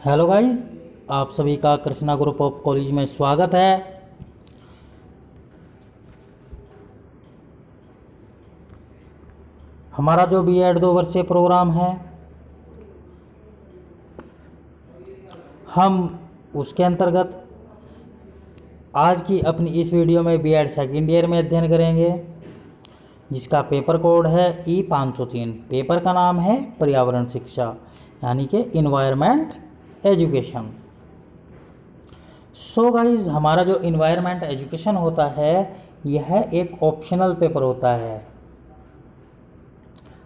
Hello guys, आप सभी का कृष्णा ग्रुप ऑफ कॉलेज में स्वागत है। हमारा जो बीएड 2 वर्षीय प्रोग्राम है, हम उसके अंतर्गत आज की अपनी इस वीडियो में बीएड सेकेंड ईयर में अध्ययन करेंगे, जिसका पेपर कोड है E503। पेपर का नाम है पर्यावरण शिक्षा, यानी कि इन्वायरमेंट एजुकेशन। सो गाइज, हमारा जो इन्वायरमेंट एजुकेशन होता है यह एक ऑप्शनल पेपर होता है।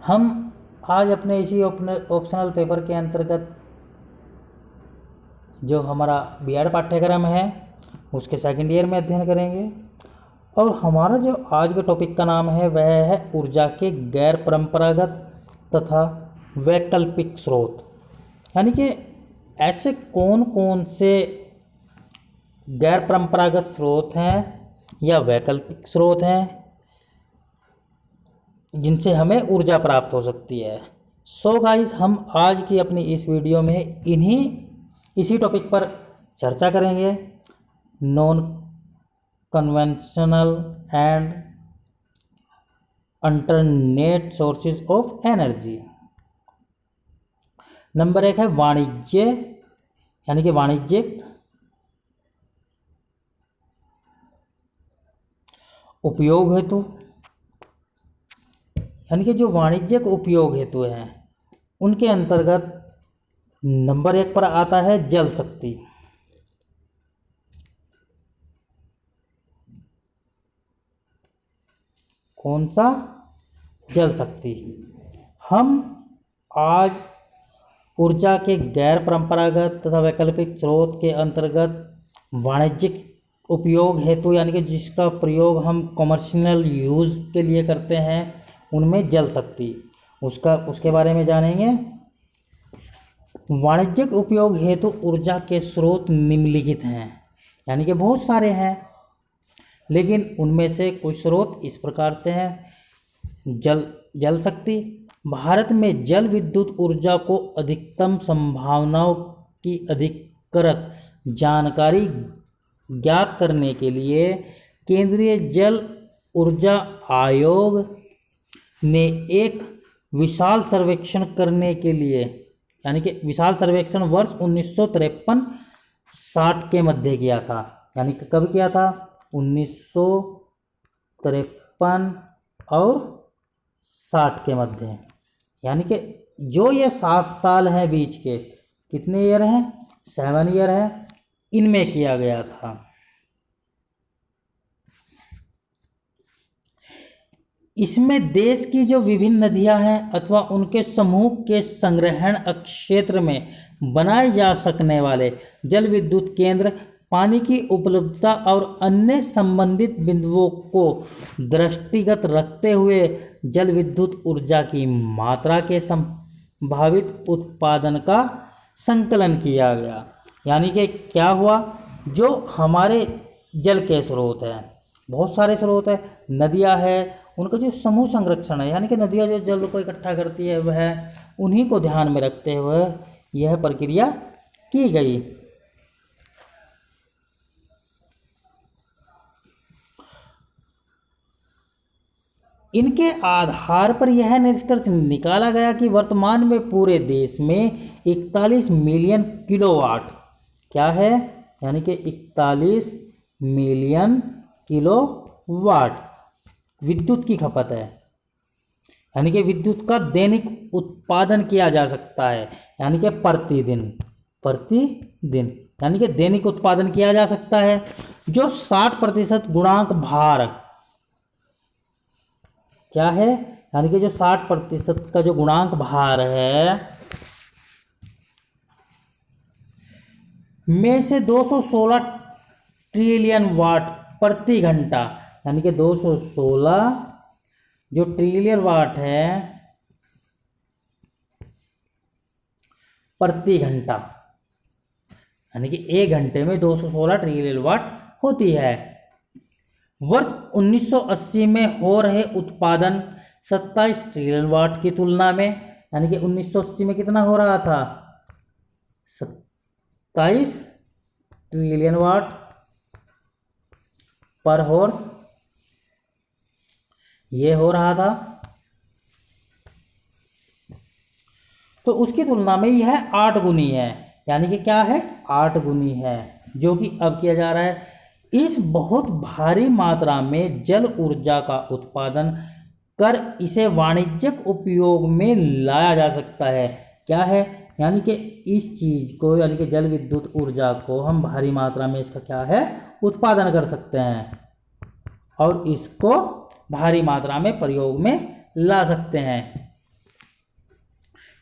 हम आज अपने इसी ऑप्शनल पेपर के अंतर्गत जो हमारा बीएड पाठ्यक्रम है उसके सेकेंड ईयर में अध्ययन करेंगे। और हमारा जो आज के टॉपिक का नाम है वह है ऊर्जा के गैर परंपरागत तथा वैकल्पिक स्रोत, यानी कि ऐसे कौन कौन से गैर परंपरागत स्रोत हैं या वैकल्पिक स्रोत हैं जिनसे हमें ऊर्जा प्राप्त हो सकती है। सो गाइस, हम आज की अपनी इस वीडियो में इसी टॉपिक पर चर्चा करेंगे, non conventional and alternate sources of energy. Number 1 है वाणिज्य, यानी कि वाणिज्यिक उपयोग हेतु, यानी कि जो वाणिज्यिक उपयोग हेतु हैं उनके अंतर्गत नंबर 1 पर आता है जल शक्ति। कौन सा? जल शक्ति। हम आज ऊर्जा के गैर परंपरागत तथा वैकल्पिक स्रोत के अंतर्गत वाणिज्यिक उपयोग हेतु, यानी कि जिसका प्रयोग हम कमर्शियल यूज़ के लिए करते हैं, उनमें जल शक्ति उसके बारे में जानेंगे। वाणिज्यिक उपयोग हेतु ऊर्जा के स्रोत निम्नलिखित हैं, यानी कि बहुत सारे हैं, लेकिन उनमें से कुछ स्रोत इस प्रकार से हैं। जल शक्ति। भारत में जल विद्युत ऊर्जा को अधिकतम संभावनाओं की अधिकृत जानकारी ज्ञात करने के लिए केंद्रीय जल ऊर्जा आयोग ने एक विशाल सर्वेक्षण करने के लिए, यानी कि विशाल सर्वेक्षण वर्ष 1953-60 के मध्य किया था। यानी कि कब किया था? 1953 और 60 के मध्य, यानी कि जो ये 7 साल हैं बीच के, कितने ईयर हैं? 7 ईयर है, इनमें किया गया था। इसमें देश की जो विभिन्न नदियां हैं अथवा उनके समूह के संग्रहण क्षेत्र में बनाए जा सकने वाले जल विद्युत केंद्र, पानी की उपलब्धता और अन्य संबंधित बिंदुओं को दृष्टिगत रखते हुए जल विद्युत ऊर्जा की मात्रा के संभावित उत्पादन का संकलन किया गया। यानी कि क्या हुआ, जो हमारे जल के स्रोत हैं, बहुत सारे स्रोत हैं, नदियां हैं, उनका जो समूह संरक्षण है, यानी कि नदियां जो जल को इकट्ठा करती है, वह उन्हीं को ध्यान में रखते हुए यह प्रक्रिया की गई। इनके आधार पर यह निष्कर्ष निकाला गया कि वर्तमान में पूरे देश में 41 मिलियन किलोवाट, क्या है, यानी कि 41 मिलियन किलोवाट विद्युत की खपत है, यानी कि विद्युत का दैनिक उत्पादन किया जा सकता है, यानी कि प्रतिदिन, यानी कि दैनिक उत्पादन किया जा सकता है, जो 60% गुणांक भार, क्या है, यानी कि जो 60% का जो गुणांक भार है में से 216 ट्रिलियन वाट प्रति घंटा, यानी कि 216 जो ट्रिलियन वाट है प्रति घंटा, यानी कि 1 घंटे में 216 ट्रिलियन वाट होती है। वर्ष 1980 में हो रहे उत्पादन 27 ट्रिलियन वाट की तुलना में, यानी कि 1980 में कितना हो रहा था? ट्रिलियन वाट पर हॉर्स ये हो रहा था। तो उसकी तुलना में यह 8 गुनी है, यानी कि क्या है, 8 गुनी है, जो कि अब किया जा रहा है। इस बहुत भारी मात्रा में जल ऊर्जा का उत्पादन कर इसे वाणिज्यिक उपयोग में लाया जा सकता है। क्या है, यानी कि इस चीज को, यानी कि जल विद्युत ऊर्जा को हम भारी मात्रा में इसका क्या है, उत्पादन कर सकते हैं और इसको भारी मात्रा में प्रयोग में ला सकते हैं,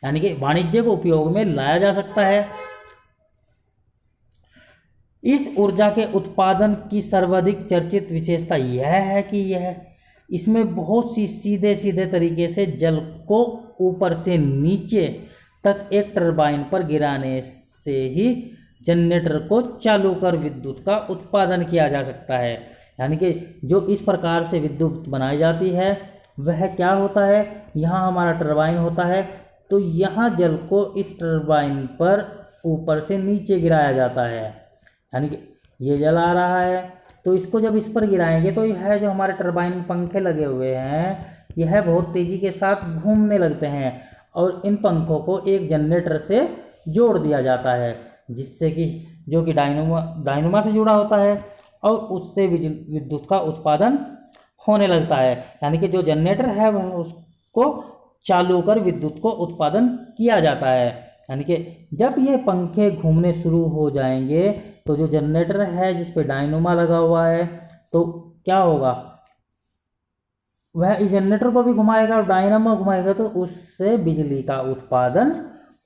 यानी कि वाणिज्यिक उपयोग में लाया जा सकता है। इस ऊर्जा के उत्पादन की सर्वाधिक चर्चित विशेषता यह है कि यह इसमें बहुत सी सीधे सीधे तरीके से जल को ऊपर से नीचे तक एक टरबाइन पर गिराने से ही जनरेटर को चालू कर विद्युत का उत्पादन किया जा सकता है। यानी कि जो इस प्रकार से विद्युत बनाई जाती है वह क्या होता है, यहाँ हमारा टरबाइन होता है, तो यहाँ जल को इस टरबाइन पर ऊपर से नीचे गिराया जाता है। यानी कि ये जल आ रहा है, तो इसको जब इस पर गिराएंगे तो यह जो हमारे टरबाइन में पंखे लगे हुए हैं यह बहुत तेज़ी के साथ घूमने लगते हैं और इन पंखों को एक जनरेटर से जोड़ दिया जाता है, जिससे कि जो कि डायनोमा से जुड़ा होता है और उससे विद्युत का उत्पादन होने लगता है। यानी कि जो जनरेटर है वह उसको चालू कर विद्युत को उत्पादन किया जाता है। यानी कि जब ये पंखे घूमने शुरू हो जाएंगे तो जो जनरेटर है जिस पे डायनोमा लगा हुआ है तो क्या होगा, वह इस जनरेटर को भी घुमाएगा और डायनामो घुमाएगा, तो उससे बिजली का उत्पादन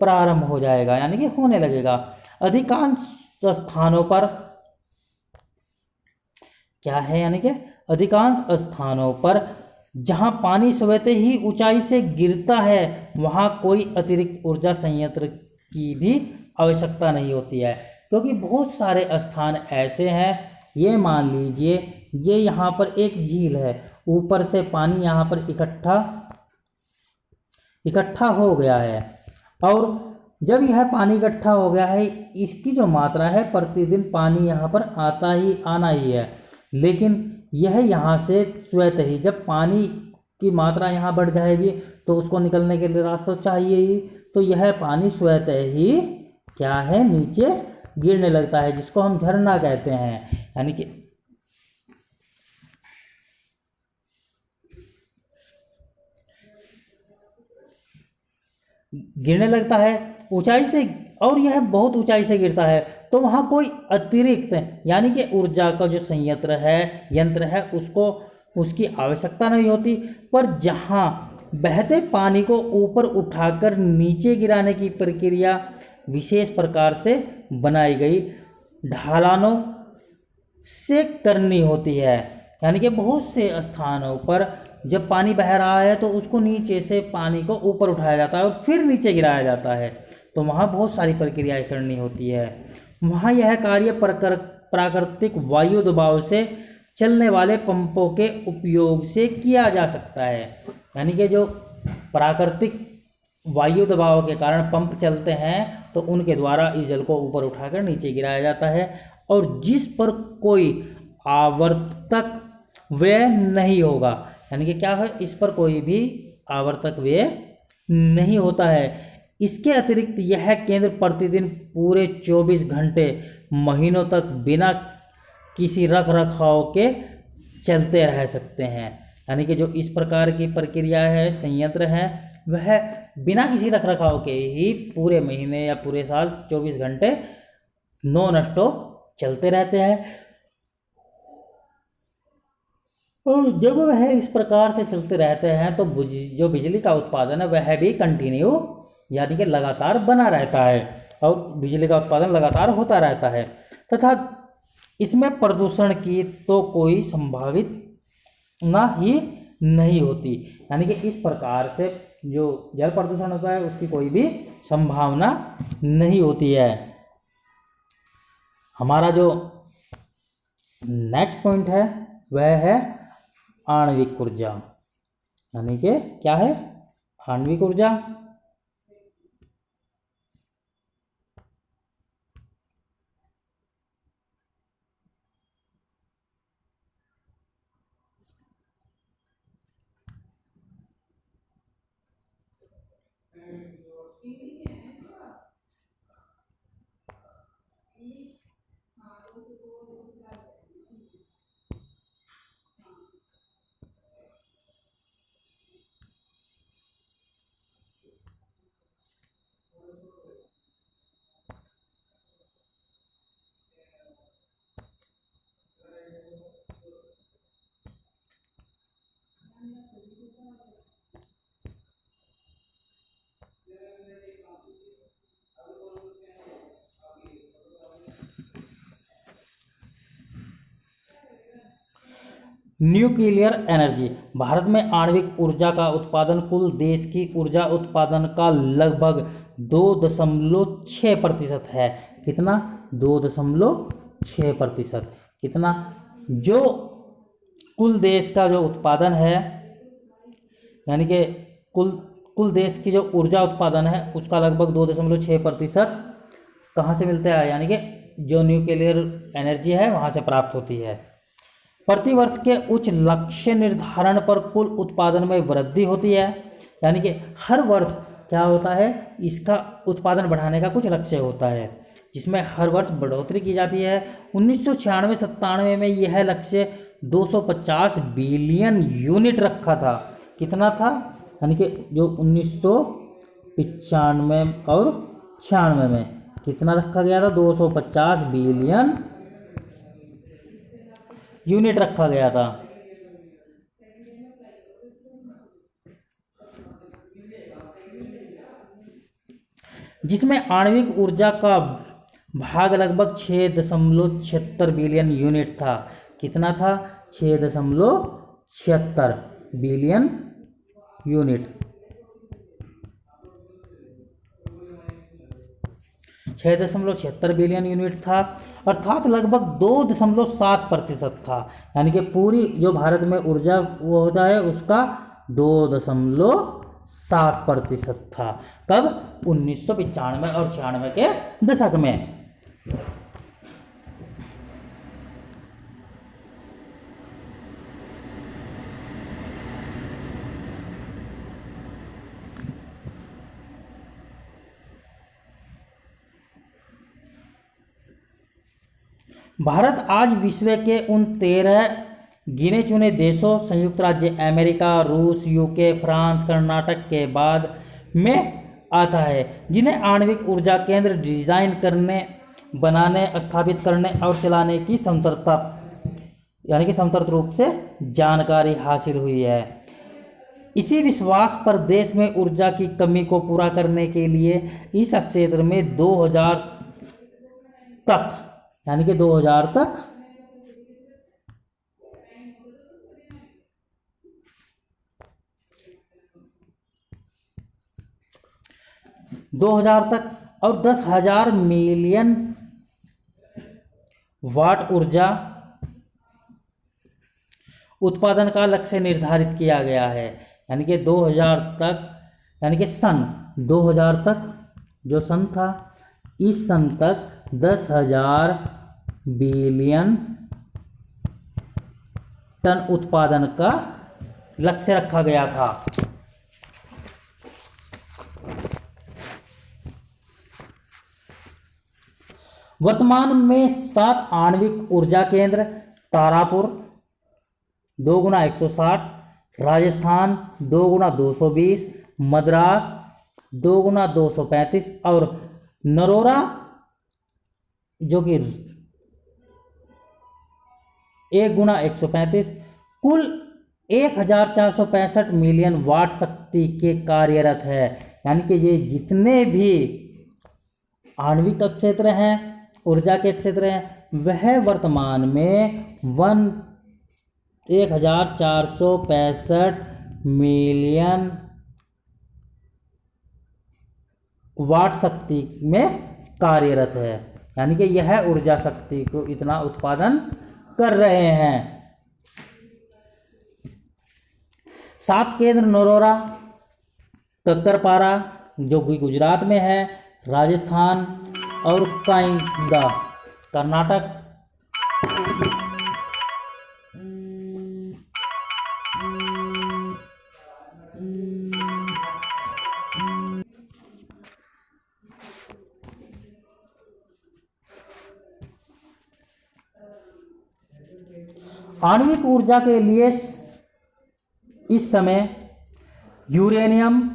प्रारंभ हो जाएगा, यानी कि होने लगेगा। अधिकांश स्थानों पर क्या है, यानी कि अधिकांश स्थानों पर जहां पानी स्वतः ही ऊंचाई से गिरता है वहां कोई अतिरिक्त ऊर्जा संयंत्र की भी आवश्यकता नहीं होती है, क्योंकि बहुत सारे स्थान ऐसे हैं, ये मान लीजिए ये यहाँ पर एक झील है, ऊपर से पानी यहाँ पर इकट्ठा हो गया है और जब यह पानी इकट्ठा हो गया है इसकी जो मात्रा है प्रतिदिन पानी यहाँ पर आना ही है, लेकिन यह यहाँ से स्वतः ही जब पानी की मात्रा यहाँ बढ़ जाएगी तो उसको निकलने के लिए रास्ता चाहिए ही, तो यह पानी स्वतः ही क्या है, नीचे गिरने लगता है, जिसको हम झरना कहते हैं। यानी कि गिरने लगता है ऊंचाई से, और यह बहुत ऊंचाई से गिरता है, तो वहाँ कोई अतिरिक्त यानी कि ऊर्जा का जो यंत्र है उसको उसकी आवश्यकता नहीं होती। पर जहाँ बहते पानी को ऊपर उठाकर नीचे गिराने की प्रक्रिया विशेष प्रकार से बनाई गई ढलानों से करनी होती है, यानी कि बहुत से स्थानों पर जब पानी बह रहा है तो उसको नीचे से पानी को ऊपर उठाया जाता है और फिर नीचे गिराया जाता है, तो वहाँ बहुत सारी प्रक्रियाएं करनी होती है। वहाँ यह कार्य प्राकृतिक वायु दबाव से चलने वाले पंपों के उपयोग से किया जा सकता है। यानी कि जो प्राकृतिक वायु दबाव के कारण पंप चलते हैं तो उनके द्वारा इस जल को ऊपर उठाकर नीचे गिराया जाता है, और जिस पर कोई आवर्तक व्यय नहीं होगा, यानी कि क्या है, इस पर कोई भी आवर्तक व्यय नहीं होता है। इसके अतिरिक्त यह केंद्र प्रतिदिन पूरे 24 घंटे महीनों तक बिना किसी रख रखाव के चलते रह सकते हैं। यानी कि जो इस प्रकार की प्रक्रिया है, संयंत्र है, वह बिना किसी रख रखाव के ही पूरे महीने या पूरे साल 24 घंटे नॉन स्टॉप चलते रहते हैं। और जब वह इस प्रकार से चलते रहते हैं तो जो बिजली का उत्पादन है वह भी कंटिन्यू यानी कि लगातार बना रहता है और बिजली का उत्पादन लगातार होता रहता है, तथा इसमें प्रदूषण की तो कोई संभावित ना ही नहीं होती। यानी कि इस प्रकार से जो जल प्रदूषण होता है उसकी कोई भी संभावना नहीं होती है। हमारा जो नेक्स्ट पॉइंट है वह है आणविक ऊर्जा। यानी कि क्या है, आणविक ऊर्जा। Nuclear energy. भारत में आणविक ऊर्जा का उत्पादन कुल देश की ऊर्जा उत्पादन का लगभग 2.6% है। कितना? 2.6%। कितना? जो कुल देश का जो उत्पादन है, यानी कि कुल देश की जो ऊर्जा उत्पादन है उसका लगभग 2.6% कहाँ से मिलता है? यानी कि जो न्यूक्लियर एनर्जी है वहाँ से प्राप्त होती है। प्रतिवर्ष के उच्च लक्ष्य निर्धारण पर कुल उत्पादन में वृद्धि होती है। यानी कि हर वर्ष क्या होता है, इसका उत्पादन बढ़ाने का कुछ लक्ष्य होता है जिसमें हर वर्ष बढ़ोतरी की जाती है। 1996-97 में यह लक्ष्य 250 बिलियन यूनिट रखा था। कितना था? यानी कि जो 1995 और 96 में कितना रखा गया था? 250 बिलियन यूनिट रखा गया था। जिसमें आणविक ऊर्जा का भाग लगभग 6.76 बिलियन यूनिट था। कितना था? 6.76 बिलियन यूनिट। 6.76 बिलियन यूनिट था, अर्थात लगभग 2.7% था। यानी कि पूरी जो भारत में ऊर्जा वो होता है उसका 2.7% था। कब? 1995 और 96 के दशक में। भारत आज विश्व के उन 13 गिने चुने देशों संयुक्त राज्य अमेरिका, रूस, यूके, फ्रांस, कर्नाटक के बाद में आता है जिन्हें आणविक ऊर्जा केंद्र डिजाइन करने, बनाने, स्थापित करने और चलाने की समर्थ रूप से जानकारी हासिल हुई है। इसी विश्वास पर देश में ऊर्जा की कमी को पूरा करने के लिए इस क्षेत्र में 2000 तक, यानी कि 2000 तक और 10,000 मिलियन वाट ऊर्जा उत्पादन का लक्ष्य निर्धारित किया गया है। यानी कि 2000 तक, यानी कि सन 2000 तक, जो सन था, इस सन तक 10,000 बिलियन टन उत्पादन का लक्ष्य रखा गया था। वर्तमान में 7 आणविक ऊर्जा केंद्र Tarapur 2x160, Rajasthan 2x220, Madras 2x235 और नरोरा जो कि 1x135 कुल 1465 मिलियन वाट शक्ति के कार्यरत है। यानी कि ये जितने भी आणविक क्षेत्र हैं, ऊर्जा के क्षेत्र हैं, वह वर्तमान में 1465 मिलियन वाट शक्ति में कार्यरत है। यानी कि यह ऊर्जा शक्ति को इतना उत्पादन कर रहे हैं। 7 केंद्र नरोरा, कक्करपारा जो कि गुजरात में है, राजस्थान और काइंगा कर्नाटक। आणविक ऊर्जा के लिए इस समय यूरेनियम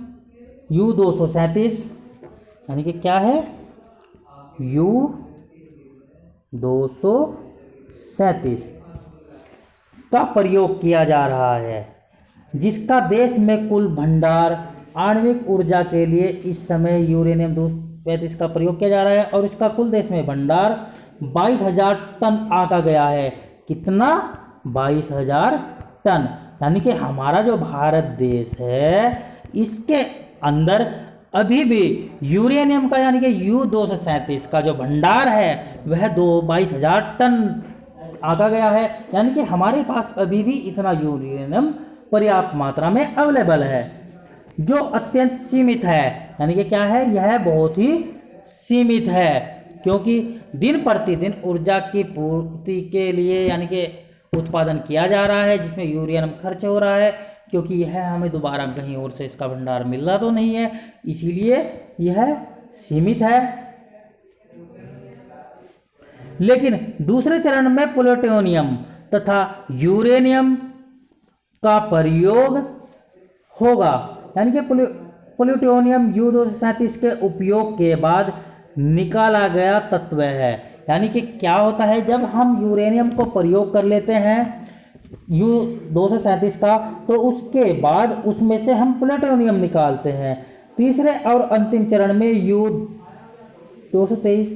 U-237 यानी कि क्या है, U-237 का प्रयोग किया जा रहा है, जिसका देश में कुल भंडार आणविक ऊर्जा के लिए इस समय यूरेनियम 235 का प्रयोग किया जा रहा है और इसका कुल देश में भंडार 22,000 टन आका गया है। कितना? 22,000 टन। यानी कि हमारा जो भारत देश है इसके अंदर अभी भी यूरेनियम का यानी कि U-237 का जो भंडार है वह 22,000 टन आका गया है। यानी कि हमारे पास अभी भी इतना यूरेनियम पर्याप्त मात्रा में अवेलेबल है, जो अत्यंत सीमित है। यानी कि क्या है, यह बहुत ही सीमित है, क्योंकि दिन प्रतिदिन ऊर्जा की पूर्ति के लिए यानी कि उत्पादन किया जा रहा है, जिसमें यूरेनियम खर्च हो रहा है, क्योंकि यह हमें दोबारा कहीं और से इसका भंडार मिल रहा तो नहीं है, इसीलिए यह सीमित है। लेकिन दूसरे चरण में प्लूटोनियम तथा यूरेनियम का प्रयोग होगा। यानी कि प्लूटोनियम U-237 के उपयोग के बाद निकाला गया तत्व है। यानी कि क्या होता है, जब हम यूरेनियम को प्रयोग कर लेते हैं U-237 का, तो उसके बाद उसमें से हम प्लूटोनियम निकालते हैं। तीसरे और अंतिम चरण में U-223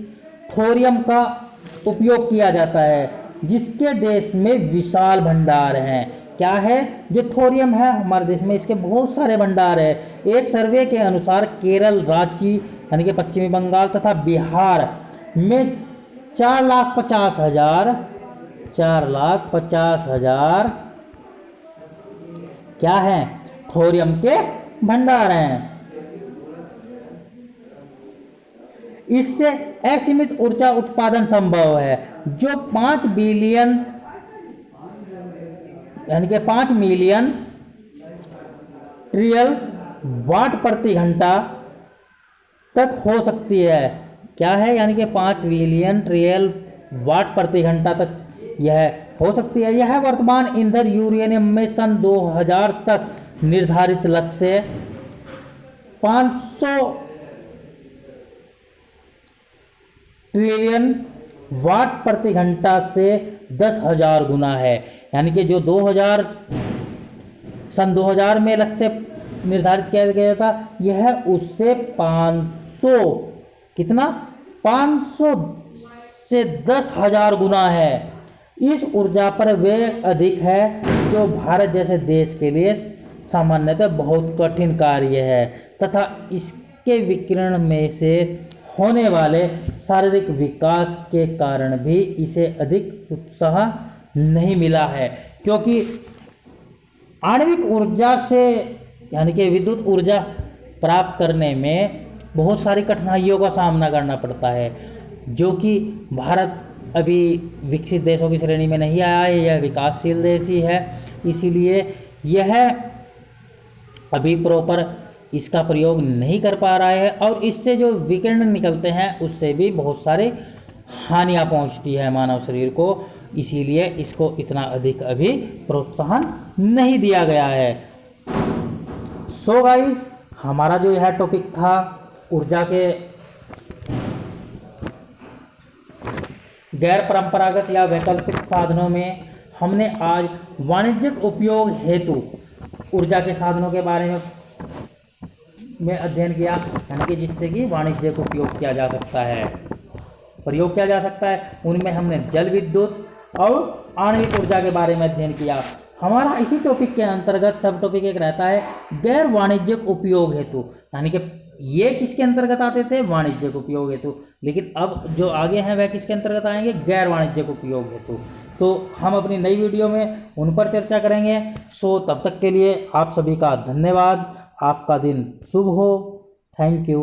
थोरियम का उपयोग किया जाता है, जिसके देश में विशाल भंडार हैं। क्या है, जो थोरियम है हमारे देश में इसके बहुत सारे भंडार है। एक सर्वे के अनुसार केरल, रांची यानी कि पश्चिमी बंगाल तथा बिहार में 4,50,000 क्या है, थोरियम के भंडार हैं। इससे असीमित ऊर्जा उत्पादन संभव है, जो 5 बिलियन यानी कि 5 मिलियन ट्रिलियन वाट प्रति घंटा तक हो सकती है। क्या है, यानी कि 5 बिलियन ट्रिलियन वाट प्रति घंटा तक यह हो सकती है। यह वर्तमान ईंधन यूरेनियम में सन 2000 तक निर्धारित लक्ष्य से 500 ट्रिलियन वाट प्रति घंटा से 10,000 गुना है। यानी कि जो सन 2000 में लक्ष्य निर्धारित किया गया था, यह उससे 500 से 10,000 गुना है। इस ऊर्जा पर व्यय अधिक है, जो भारत जैसे देश के लिए सामान्यतः बहुत कठिन कार्य है, तथा इसके विकिरण में से होने वाले शारीरिक विकास के कारण भी इसे अधिक उत्साह नहीं मिला है, क्योंकि आणविक ऊर्जा से यानी कि विद्युत ऊर्जा प्राप्त करने में बहुत सारी कठिनाइयों का सामना करना पड़ता है, जो कि भारत अभी विकसित देशों की श्रेणी में नहीं आया है, यह विकासशील देश ही है। इसीलिए यह अभी प्रॉपर इसका प्रयोग नहीं कर पा रहा है, और इससे जो विकिरण निकलते हैं उससे भी बहुत सारे हानियाँ पहुंचती है मानव शरीर को। इसीलिए इसको इतना अधिक अभी प्रोत्साहन नहीं दिया गया है। सो गाइस, हमारा जो यह टॉपिक था ऊर्जा के गैर परंपरागत या वैकल्पिक साधनों में, हमने आज वाणिज्यिक उपयोग हेतु ऊर्जा के साधनों के बारे में अध्ययन किया, यानी कि जिससे कि वाणिज्यिक उपयोग किया जा सकता है, प्रयोग किया जा सकता है। उनमें हमने जल विद्युत और आणविक ऊर्जा के बारे में अध्ययन किया। हमारा इसी टॉपिक के अंतर्गत सब टॉपिक एक रहता है गैर वाणिज्यिक उपयोग हेतु, यानी कि ये किसके अंतर्गत आते थे, वाणिज्यिक उपयोग हेतु, लेकिन अब जो आगे हैं वह किसके अंतर्गत आएंगे, गैर वाणिज्यिक उपयोग हेतु। तो हम अपनी नई वीडियो में उन पर चर्चा करेंगे। सो तब तक के लिए आप सभी का धन्यवाद। आपका दिन शुभ हो। Thank you.